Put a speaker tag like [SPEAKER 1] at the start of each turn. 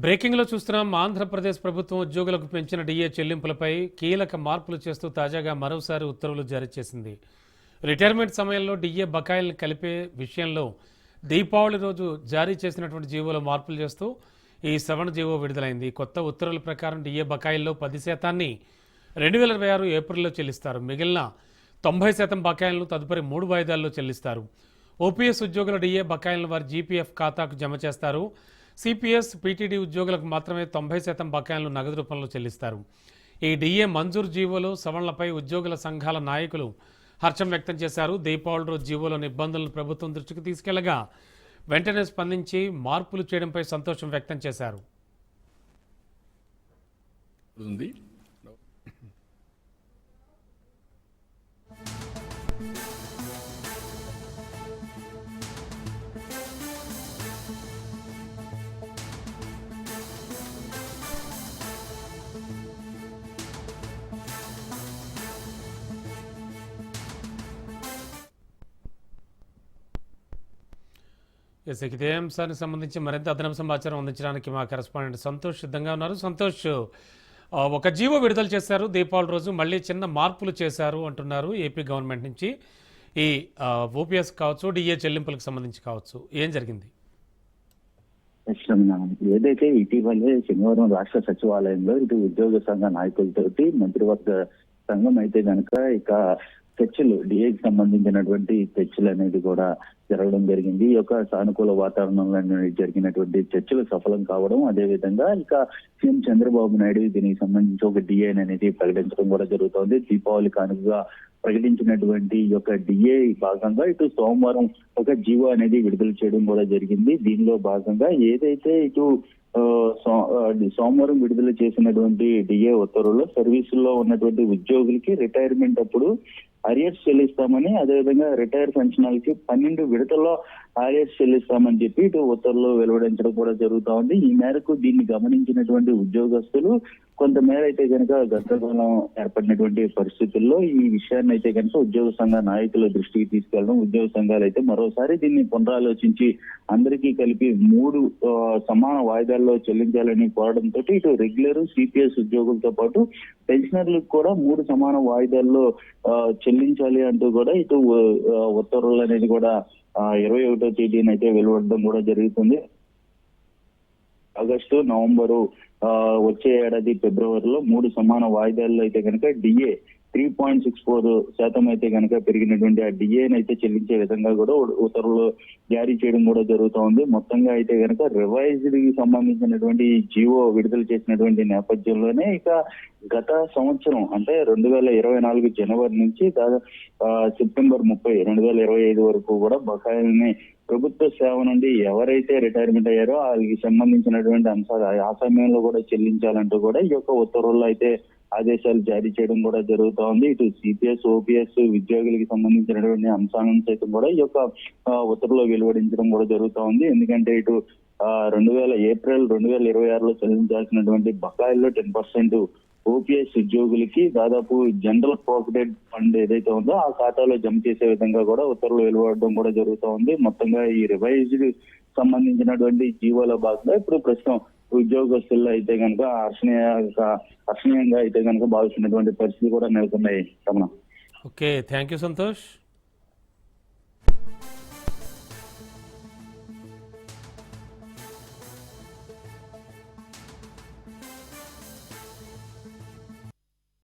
[SPEAKER 1] బ్రేకింగ్లో చూస్తున్నాం. ఆంధ్రప్రదేశ్ ప్రభుత్వం ఉద్యోగులకు పెంచిన డిఏ చెల్లింపులపై కీలక మార్పులు చేస్తూ తాజాగా మరోసారి ఉత్తర్వులు జారీ చేసింది. రిటైర్మెంట్ సమయంలో డిఏ బకాయిలను కలిపే విషయంలో దీపావళి రోజు జారీ చేసినటువంటి జీవోలో మార్పులు చేస్తూ ఈ శ్రవణ జీవో విడుదలైంది. కొత్త ఉత్తర్వుల ప్రకారం డిఏ బకాయిల్లో 10% 2026 ఏప్రిల్లో చెల్లిస్తారు. మిగిలిన 90% బకాయిలను తదుపరి 3 వాయిదాల్లో చెల్లిస్తారు. ఓపీఎస్ ఉద్యోగుల డిఏ బకాయిలను వారి జీపీఎఫ్ ఖాతాకు జమ చేస్తారు. సిపిఎస్, పీటీడీ ఉద్యోగులకు మాత్రమే 90% బకాయిలను నగదు రూపంలో చెల్లిస్తారు. ఈ డిఏ మంజూరు జీవోలో సవరణలపై ఉద్యోగుల సంఘాల నాయకులు హర్షం వ్యక్తం చేశారు. దీపావళి రోజు జీవోలోని ఇబ్బందులను ప్రభుత్వం దృష్టికి తీసుకెళ్లగా వెంటనే స్పందించి మార్పులు చేయడంపై సంతోషం వ్యక్తం చేశారు. ఇదే అంశానికి సంబంధించి మరింత అదనపు సమాచారం అందించడానికి మా కరెస్పాండెంట్ సంతోష్ సిద్ధంగా ఉన్నారు. సంతోష్, ఒక జీవో విడుదల చేశారు దీపావళి రోజు, మళ్ళీ చిన్న మార్పులు చేశారు అంటున్నారు ఏపీ గవర్నమెంట్ నుంచి. ఈ ఓపీఎస్ కావచ్చు, డిఏ చెల్లింపులకు సంబంధించి కావచ్చు, ఏం జరిగింది?
[SPEAKER 2] ఏదైతే ఇటీవలే శనివారం రాష్ట్ర సచివాలయంలో ఇటు ఉద్యోగ సంఘ నాయకులతోటి మంత్రివర్గ సంఘం అయితే కనుక ఇక చర్చలు డిఏకి సంబంధించినటువంటి చర్చలు అనేది కూడా జరగడం జరిగింది. ఈ యొక్క సానుకూల వాతావరణంలో జరిగినటువంటి చర్చలు సఫలం కావడం, అదే విధంగా ఇక సీఎం చంద్రబాబు నాయుడు దీనికి సంబంధించి ఒక డిఏ అనేది ప్రకటించడం కూడా జరుగుతోంది. దీపావళి కానుకగా ప్రకటించినటువంటి ఈ యొక్క డిఏ భాగంగా ఇటు సోమవారం ఒక జీవో అనేది విడుదల చేయడం కూడా జరిగింది. దీనిలో భాగంగా ఏదైతే ఇటు సోమవారం విడుదల చేసినటువంటి డిఏ ఉత్తర్వుల్లో సర్వీసుల్లో ఉన్నటువంటి ఉద్యోగులకి రిటైర్మెంట్ అప్పుడు అరియర్స్ చెల్లిస్తామని, అదేవిధంగా రిటైర్ పెన్షనర్లకి 12 విడతల్లో అరియర్స్ చెల్లిస్తామని చెప్పి ఇటు ఉత్తర్వులు వెలువడించడం కూడా జరుగుతా ఉంది. ఈ మేరకు దీన్ని గమనించినటువంటి ఉద్యోగస్తులు కొంతమేర అయితే కనుక గందరగోళం ఏర్పడినటువంటి పరిస్థితుల్లో ఈ విషయాన్ని అయితే కనుక ఉద్యోగ సంఘ నాయకుల దృష్టికి తీసుకెళ్లడం, ఉద్యోగ సంఘాలు అయితే మరోసారి దీన్ని పునరాలోచించి అందరికీ కలిపి 3 సమాన వాయిదాల్లో చెల్లించాలని కోరడంతో ఇటు రెగ్యులర్ సిపిఎస్ ఉద్యోగులతో పాటు పెన్షనర్లకు కూడా 3 సమాన వాయిదాల్లో చెల్లించాలి అంటూ కూడా ఇటు ఉత్తర్వులు అనేది కూడా 21వ తేదీన అయితే వెలువడడం కూడా జరుగుతుంది. ఆగస్టు, నవంబరు, వచ్చే ఏడాది ఫిబ్రవరిలో 3 సమాన వాయిదాల్లో అయితే కనుక డిఏ 3.64% అయితే కనుక పెరిగినటువంటి ఆ డిఏని అయితే చెల్లించే విధంగా కూడా ఉత్తర్వులు జారీ చేయడం కూడా జరుగుతూ ఉంది. మొత్తంగా అయితే కనుక రివైజ్డ్ కి సంబంధించినటువంటి జీవో విడుదల చేసినటువంటి నేపథ్యంలోనే ఇక గత సంవత్సరం అంటే 2024 జనవరి నుంచి సెప్టెంబర్ 30, 2025 వరకు కూడా బకాయిల్ని ప్రభుత్వ సేవ నుండి ఎవరైతే రిటైర్మెంట్ అయ్యారో వాళ్ళకి సంబంధించినటువంటి అంశాలు ఆ సమయంలో కూడా చెల్లించాలంటూ కూడా ఈ యొక్క ఉత్తర్వుల్లో అయితే ఆదేశాలు జారీ చేయడం కూడా జరుగుతూ ఉంది. ఇటు సిపిఎస్, ఓపీఎస్ ఉద్యోగులకి సంబంధించినటువంటి అంశాలను సైతం కూడా ఈ యొక్క ఉత్తర్వులో వెలువడించడం కూడా జరుగుతూ ఉంది. ఎందుకంటే ఇటు ఏప్రిల్ 2026లో చెల్లించాల్సినటువంటి బకాయిల్లో 10% ఓపీఎస్ ఉద్యోగులకి దాదాపు జనరల్ ప్రావిడెంట్ ఫండ్ ఏదైతే ఉందో ఆ ఖాతాలో జమ చేసే విధంగా కూడా ఉత్తర్వులు వెలువడడం కూడా జరుగుతూ ఉంది. మొత్తంగా ఈ రివైజ్డ్ సంబంధించినటువంటి జీవోలో భాగంగా ఇప్పుడు ప్రస్తుతం ఉద్యోగస్తుల్లో అయితే కనుక హర్షణీయంగా అయితే కనుక భావిస్తున్నటువంటి పరిస్థితి కూడా నెలకొన్నాయి.
[SPEAKER 1] Okay, thank you Santosh.